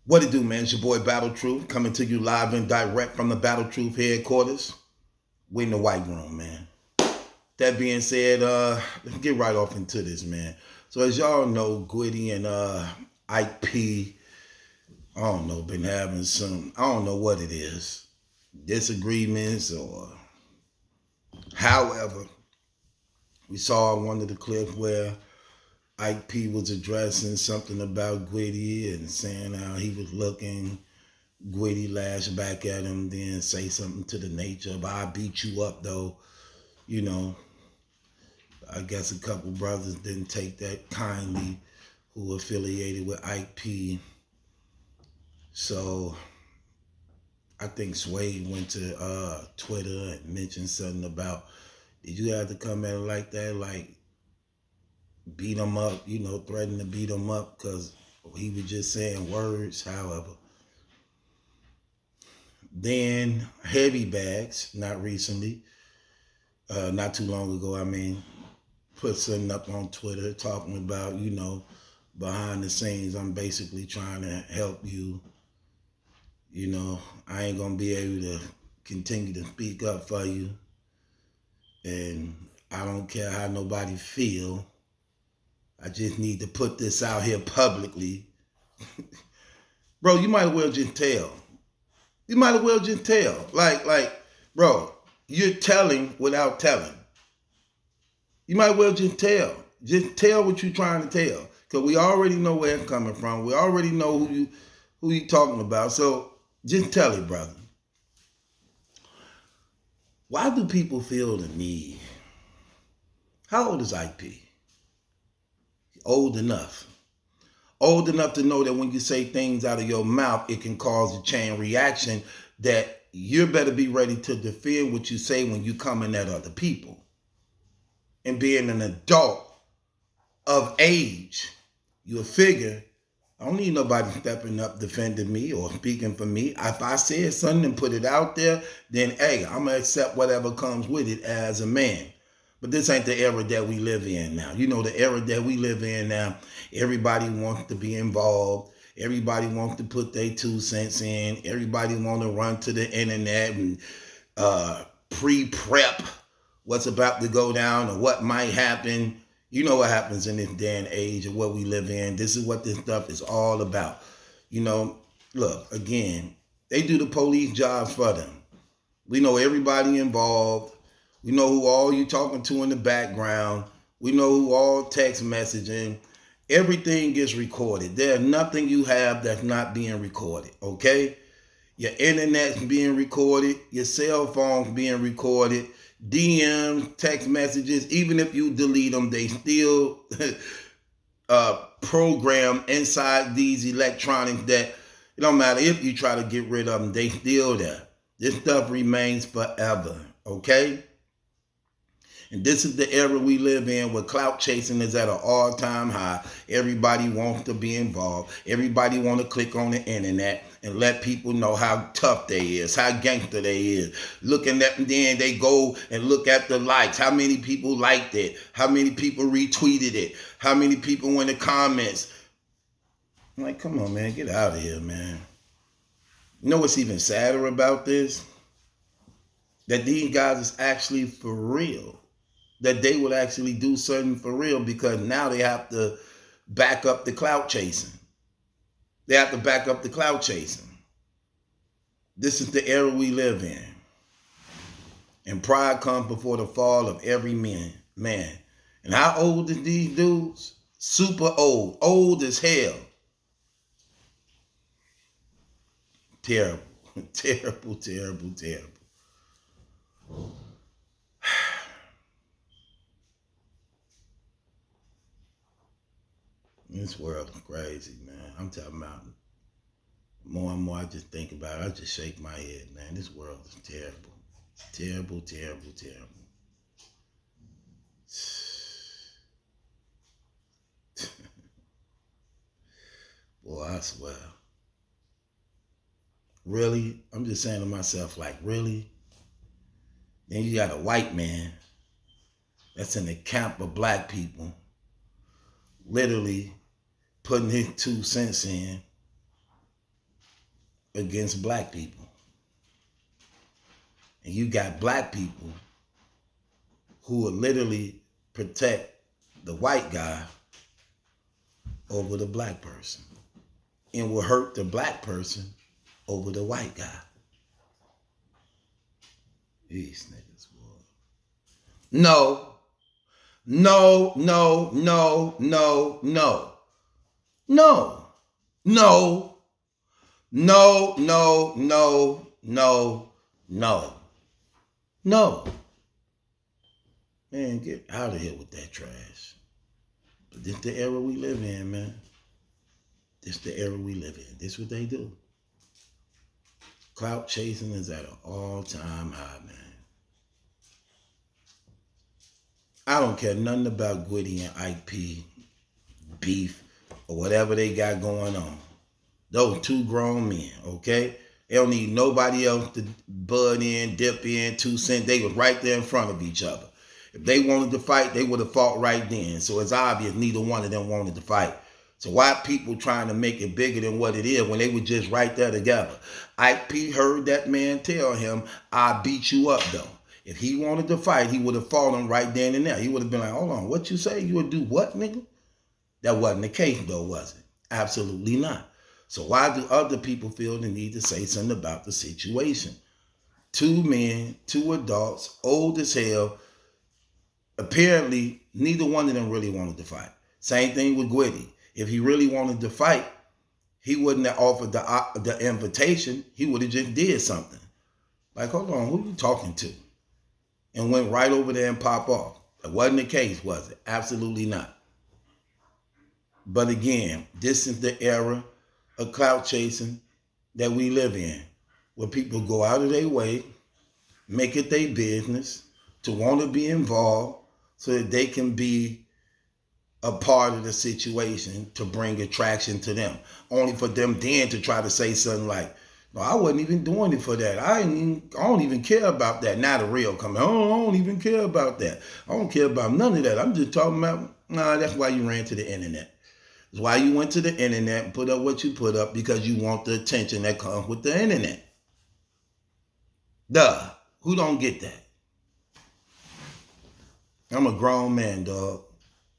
What it do, man? It's your boy Battle Truth coming to you live and direct from the Battle Truth headquarters. We in the white room, man. That being said, let's get right off into this, man. So as y'all know, Gwitty and Ike P, I don't know, been having some, I don't know what it is, disagreements or however. We saw one of the clips where Ike P was addressing something about Gwitty and saying how he was looking. Gwitty lashed back at him, then say something to the nature of, I beat you up though. You know, I guess a couple brothers didn't take that kindly who affiliated with Ike P. So I think Sway went to Twitter and mentioned something about, did you have to come at it like that? Like, beat him up, you know, threaten to beat him up because he was just saying words, however. Then Heavy Bags, not recently, not too long ago, I mean, put something up on Twitter talking about, you know, behind the scenes, I'm basically trying to help you. You know, I ain't going to be able to continue to speak up for you. And I don't care how nobody feel. I just need to put this out here publicly. Bro, you might as well just tell. You might as well just tell. Like, bro, you're telling without telling. You might as well just tell. Just tell what you're trying to tell. Because we already know where it's coming from. We already know who you talking about. So just tell it, brother. Why do people feel the need? How old is IP? Old enough. Old enough to know that when you say things out of your mouth, it can cause a chain reaction that you better be ready to defend what you say when you coming at other people. And being an adult of age, you figure, I don't need nobody stepping up defending me or speaking for me. If I said something and put it out there, then hey, I'm going to accept whatever comes with it as a man. But this ain't the era that we live in now. You know, the era that we live in now, everybody wants to be involved. Everybody wants to put their 2 cents in. Everybody want to run to the internet and pre-prep what's about to go down or what might happen. You know what happens in this day and age of what we live in. This is what this stuff is all about. You know, look, again, they do the police jobs for them. We know everybody involved. We know who all you talking to in the background. We know who all text messaging. Everything gets recorded. There's nothing you have that's not being recorded, okay? Your internet's being recorded. Your cell phone's being recorded. DMs, text messages, even if you delete them, they still program inside these electronics that it don't matter if you try to get rid of them, they still there. This stuff remains forever, okay? And this is the era we live in where clout chasing is at an all-time high. Everybody wants to be involved. Everybody want to click on the internet and let people know how tough they is, how gangster they is. Looking at them, then they go and look at the likes. How many people liked it? How many people retweeted it? How many people in the comments? I'm like, come on, man, get out of here, man. You know what's even sadder about this? That these guys is actually for real. That they would actually do something for real because now they have to back up the clout chasing. They have to back up the clout chasing. This is the era we live in. And pride comes before the fall of every man. And how old is these dudes? Super old. Old as hell. Terrible. Terrible, terrible, terrible. This world is crazy, man. I'm talking about more and more I just think about it. I just shake my head, man. This world is terrible. Terrible, terrible, terrible. Boy, I swear. Really? I'm just saying to myself, like, really? Then you got a white man that's in the camp of black people, literally putting his 2 cents in against black people. And you got black people who will literally protect the white guy over the black person and will hurt the black person over the white guy. These niggas, boy. No, no, no, no, no, no, no, no, no, no, no, no, no, no. Man, get out of here with that trash. But this the era we live in, man. This the era we live in. This what they do. Clout chasing is at an all-time high, man. I don't care nothing about Gwitty and Ike P beef or whatever they got going on. Those two grown men, okay? They don't need nobody else to bud in, dip in, 2 cents. They was right there in front of each other. If they wanted to fight, they would have fought right then. So it's obvious neither one of them wanted to fight. So why people trying to make it bigger than what it is when they were just right there together? Ike P heard that man tell him, "I beat you up though." If he wanted to fight, he would have fought him right then and there. He would have been like, "Hold on, what you say? You would do what, nigga?" That wasn't the case though, was it? Absolutely not. So why do other people feel the need to say something about the situation? 2 men, 2 adults, old as hell. Apparently, neither one of them really wanted to fight. Same thing with Gwitty. If he really wanted to fight, he wouldn't have offered the invitation. He would have just did something. Like, hold on, who you talking to? And went right over there and pop off. That wasn't the case, was it? Absolutely not. But again, this is the era of clout chasing that we live in, where people go out of their way, make it their business to want to be involved so that they can be a part of the situation to bring attraction to them. Only for them then to try to say something like, "No, I wasn't even doing it for that. I don't even care about that." Now the real coming, "Oh, I don't even care about that. I don't care about none of that. I'm just talking about," nah, that's why you ran to the internet. That's why you went to the internet and put up what you put up, because you want the attention that comes with the internet. Duh. Who don't get that? I'm a grown man, dog.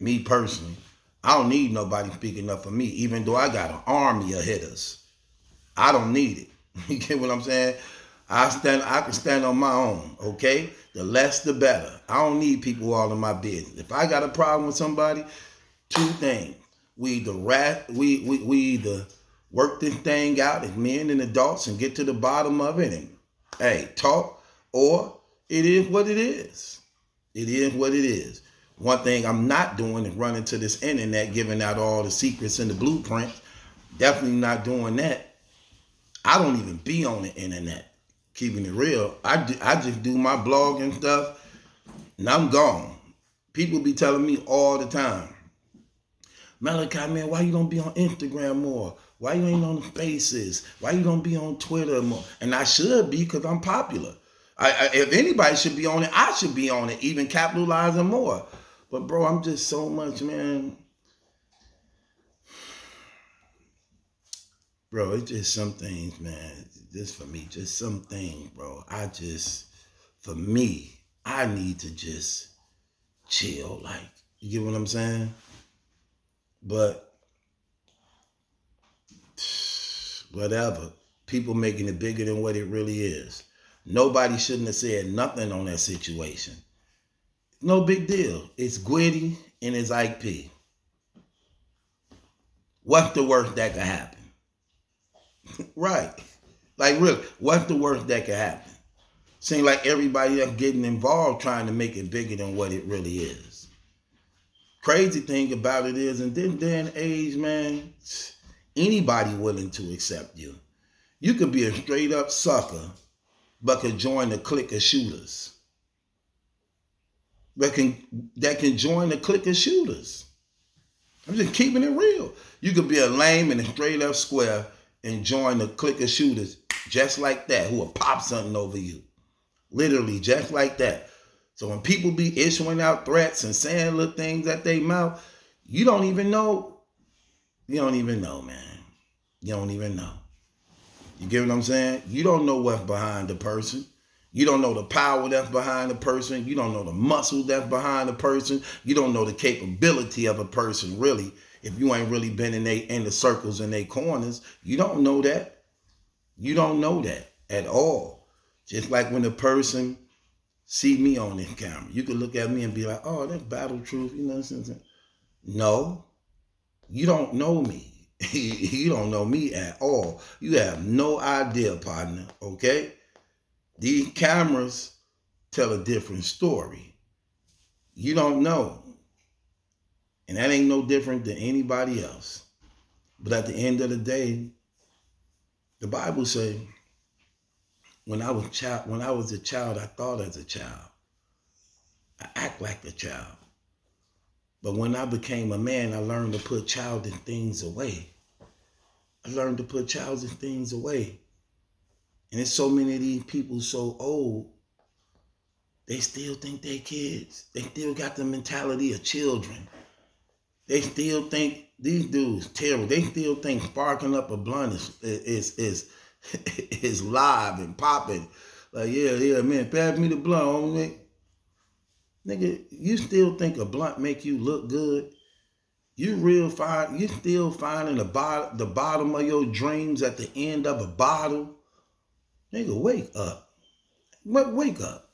Me personally. I don't need nobody speaking up for me, even though I got an army of hitters. I don't need it. You get what I'm saying? I can stand on my own, okay? The less the better. I don't need people all in my business. If I got a problem with somebody, 2 things. We either work this thing out as men and adults and get to the bottom of it and, hey, talk, or it is what it is. It is what it is. One thing I'm not doing is running to this internet, giving out all the secrets and the blueprints. Definitely not doing that. I don't even be on the internet, keeping it real. I just do my blog and stuff, and I'm gone. People be telling me all the time, "Maliki, man, why you don't be on Instagram more? Why you ain't on the Spaces? Why you don't be on Twitter more?" And I should be, because I'm popular. If anybody should be on it, I should be on it, even capitalizing more. But bro, I'm just so much, man. Bro, it's just some things, man. Just for me, just some things, bro. For me, I need to just chill. Like, you get what I'm saying? But whatever. People making it bigger than what it really is. Nobody shouldn't have said nothing on that situation. No big deal. It's Gwitty and it's Ike P. What's the worst that could happen? Right. Like, really, what's the worst that could happen? Seems like everybody else getting involved trying to make it bigger than what it really is. Crazy thing about it is, in this day and age, man, anybody willing to accept you. You could be a straight up sucker, but could join the clique of shooters. That can join the clique of shooters. I'm just keeping it real. You could be a lame and a straight up square and join the clique of shooters just like that, who will pop something over you. Literally, just like that. So when people be issuing out threats and saying little things at their mouth, you don't even know. You don't even know, man. You don't even know. You get what I'm saying? You don't know what's behind the person. You don't know the power that's behind the person. You don't know the muscle that's behind the person. You don't know the capability of a person, really. If you ain't really been in the circles and they corners, you don't know that. You don't know that at all. Just like when a person see me on this camera, you can look at me and be like, oh, that's Battle Truth. You know what I'm saying? No, you don't know me. You don't know me at all. You have no idea, partner, okay? These cameras tell a different story. You don't know. And that ain't no different than anybody else. But at the end of the day, the Bible says, when I was a child, I thought as a child. I act like a child. But when I became a man, I learned to put childish things away. I learned to put childish things away. And there's so many of these people so old, they still think they kids. They still got the mentality of children. They still think these dudes terrible. They still think sparking up a blunt is live and popping. Like, yeah, man, pass me the blunt, homie. Nigga, you still think a blunt make you look good? You still finding the bottom of your dreams at the end of a bottle? Nigga, wake up. Wake up.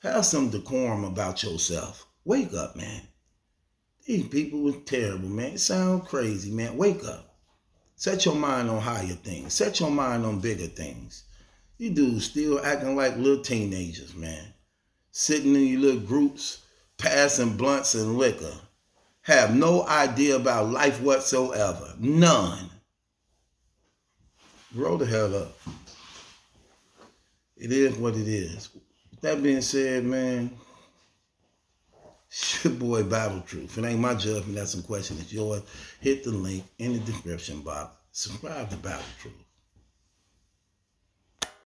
Have some decorum about yourself. Wake up, man. These people was terrible, man. It sounds crazy, man. Wake up. Set your mind on higher things. Set your mind on bigger things. You dudes still acting like little teenagers, man. Sitting in your little groups, passing blunts and liquor. Have no idea about life whatsoever. None. Grow the hell up. It is what it is. With that being said, man, it's your boy Battle Truth. It ain't my judgment. That's some question. It's yours. Hit the link in the description box. Subscribe to Battle Truth.